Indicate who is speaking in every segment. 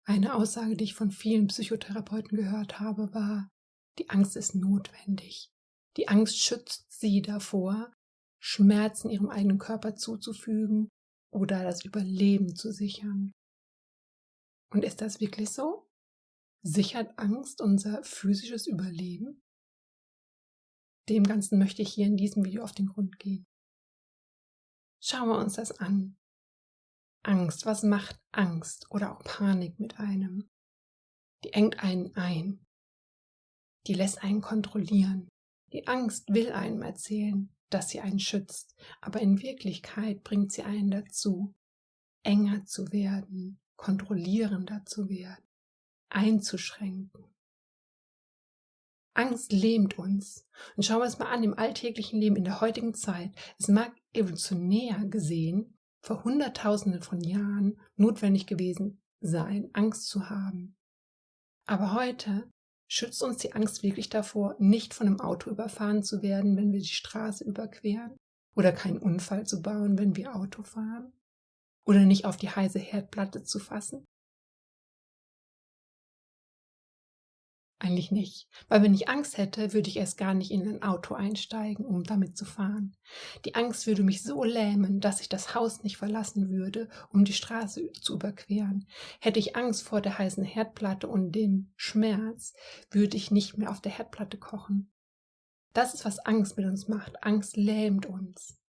Speaker 1: Eine Aussage, die ich von vielen Psychotherapeuten gehört habe, war: Die Angst ist notwendig. Die Angst schützt sie davor, Schmerzen ihrem eigenen Körper zuzufügen oder das Überleben zu sichern. Und ist das wirklich so? Sichert Angst unser physisches Überleben? Dem Ganzen möchte ich hier in diesem Video auf den Grund gehen. Schauen wir uns das an. Angst, was macht Angst oder auch Panik mit einem? Die engt einen ein. Die lässt einen kontrollieren. Die Angst will einem erzählen, dass sie einen schützt, aber in Wirklichkeit bringt sie einen dazu, enger zu werden, kontrollierender zu werden, einzuschränken. Angst lähmt uns. Und schauen wir es mal an, im alltäglichen Leben in der heutigen Zeit. Es mag evolutionär gesehen vor Hunderttausenden von Jahren notwendig gewesen sein, Angst zu haben. Aber heute schützt uns die Angst wirklich davor, nicht von einem Auto überfahren zu werden, wenn wir die Straße überqueren, oder keinen Unfall zu bauen, wenn wir Auto fahren, oder nicht auf die heiße Herdplatte zu fassen? Eigentlich nicht, weil wenn ich Angst hätte, würde ich erst gar nicht in ein Auto einsteigen, um damit zu fahren. Die Angst würde mich so lähmen, dass ich das Haus nicht verlassen würde, um die Straße zu überqueren. Hätte ich Angst vor der heißen Herdplatte und dem Schmerz, würde ich nicht mehr auf der Herdplatte kochen. Das ist, was Angst mit uns macht. Angst lähmt uns.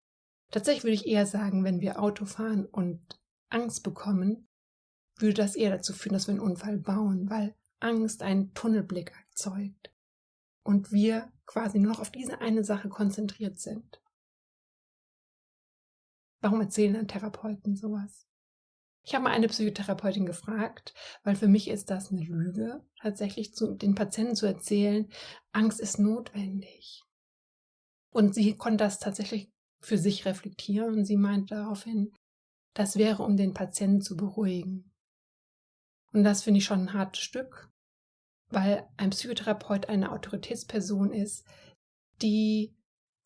Speaker 1: Tatsächlich würde ich eher sagen, wenn wir Auto fahren und Angst bekommen, würde das eher dazu führen, dass wir einen Unfall bauen, weil Angst einen Tunnelblick erzeugt und wir quasi nur noch auf diese eine Sache konzentriert sind. Warum erzählen dann Therapeuten sowas? Ich habe mal eine Psychotherapeutin gefragt, weil für mich ist das eine Lüge, tatsächlich den Patienten zu erzählen, Angst ist notwendig. Und sie konnte das tatsächlich für sich reflektieren und sie meinte daraufhin, das wäre, um den Patienten zu beruhigen. Und das finde ich schon ein hartes Stück, weil ein Psychotherapeut eine Autoritätsperson ist,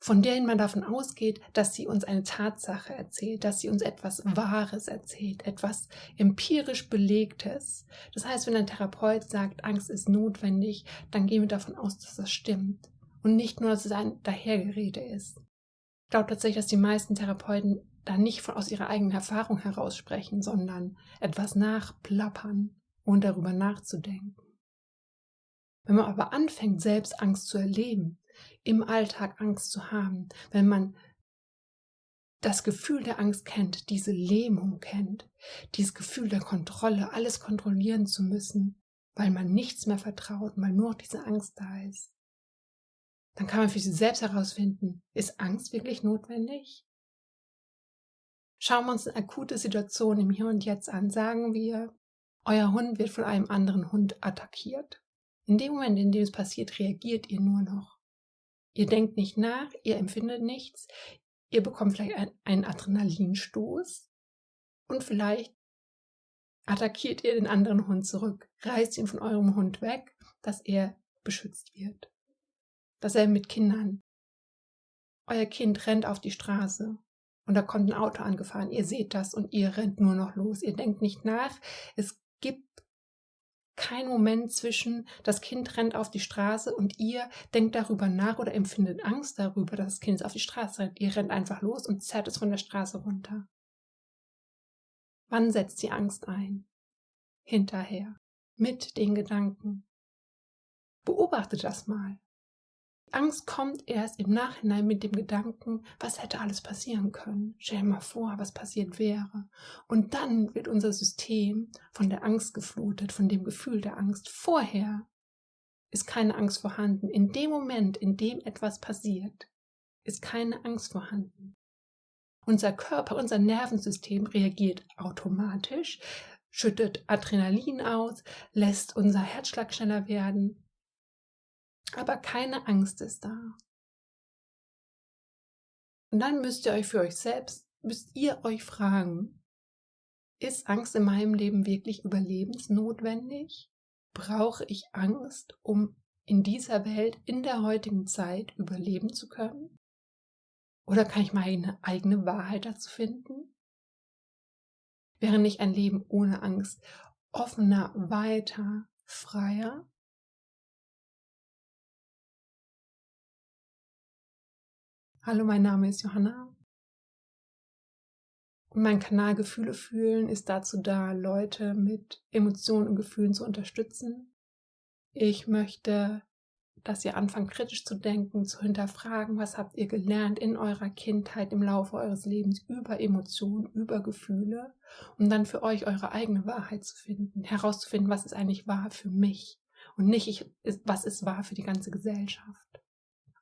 Speaker 1: von der man davon ausgeht, dass sie uns eine Tatsache erzählt, dass sie uns etwas Wahres erzählt, etwas empirisch Belegtes. Das heißt, wenn ein Therapeut sagt, Angst ist notwendig, dann gehen wir davon aus, dass das stimmt und nicht nur, dass es ein Dahergerede ist. Ich glaube tatsächlich, dass die meisten Therapeuten da nicht aus ihrer eigenen Erfahrung heraus sprechen, sondern etwas nachplappern und darüber nachzudenken. Wenn man aber anfängt, selbst Angst zu erleben, im Alltag Angst zu haben, wenn man das Gefühl der Angst kennt, diese Lähmung kennt, dieses Gefühl der Kontrolle, alles kontrollieren zu müssen, weil man nichts mehr vertraut, weil nur noch diese Angst da ist, dann kann man für sich selbst herausfinden, ist Angst wirklich notwendig? Schauen wir uns eine akute Situation im Hier und Jetzt an. Sagen wir, euer Hund wird von einem anderen Hund attackiert. In dem Moment, in dem es passiert, reagiert ihr nur noch. Ihr denkt nicht nach, ihr empfindet nichts, ihr bekommt vielleicht einen Adrenalinstoß und vielleicht attackiert ihr den anderen Hund zurück, reißt ihn von eurem Hund weg, dass er beschützt wird. Dasselbe mit Kindern. Euer Kind rennt auf die Straße und da kommt ein Auto angefahren, ihr seht das und ihr rennt nur noch los. Ihr denkt nicht nach, es gibt kein Moment zwischen, das Kind rennt auf die Straße und ihr denkt darüber nach oder empfindet Angst darüber, dass das Kind auf die Straße rennt. Ihr rennt einfach los und zerrt es von der Straße runter. Wann setzt die Angst ein? Hinterher. Mit den Gedanken. Beobachtet das mal. Angst kommt erst im Nachhinein mit dem Gedanken, was hätte alles passieren können. Stell dir mal vor, was passiert wäre. Und dann wird unser System von der Angst geflutet, von dem Gefühl der Angst. Vorher ist keine Angst vorhanden. In dem Moment, in dem etwas passiert, ist keine Angst vorhanden. Unser Körper, unser Nervensystem reagiert automatisch, schüttet Adrenalin aus, lässt unser Herzschlag schneller werden. Aber keine Angst ist da. Und dann müsst ihr euch fragen, ist Angst in meinem Leben wirklich überlebensnotwendig? Brauche ich Angst, um in dieser Welt, in der heutigen Zeit überleben zu können? Oder kann ich meine eigene Wahrheit dazu finden? Wäre nicht ein Leben ohne Angst offener, weiter, freier? Hallo, mein Name ist Johanna und mein Kanal Gefühle fühlen ist dazu da, Leute mit Emotionen und Gefühlen zu unterstützen. Ich möchte, dass ihr anfangt, kritisch zu denken, zu hinterfragen, was habt ihr gelernt in eurer Kindheit, im Laufe eures Lebens über Emotionen, über Gefühle, um dann für euch eure eigene Wahrheit zu finden, herauszufinden, was ist eigentlich wahr für mich und nicht was ist wahr für die ganze Gesellschaft.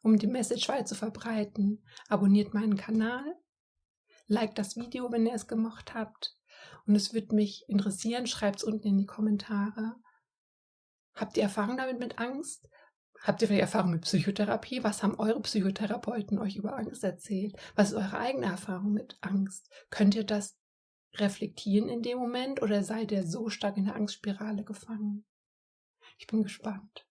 Speaker 1: Um die Message weiter zu verbreiten, abonniert meinen Kanal, liked das Video, wenn ihr es gemocht habt, und es würde mich interessieren, schreibt es unten in die Kommentare. Habt ihr Erfahrung damit mit Angst? Habt ihr vielleicht Erfahrung mit Psychotherapie? Was haben eure Psychotherapeuten euch über Angst erzählt? Was ist eure eigene Erfahrung mit Angst? Könnt ihr das reflektieren in dem Moment oder seid ihr so stark in der Angstspirale gefangen? Ich bin gespannt.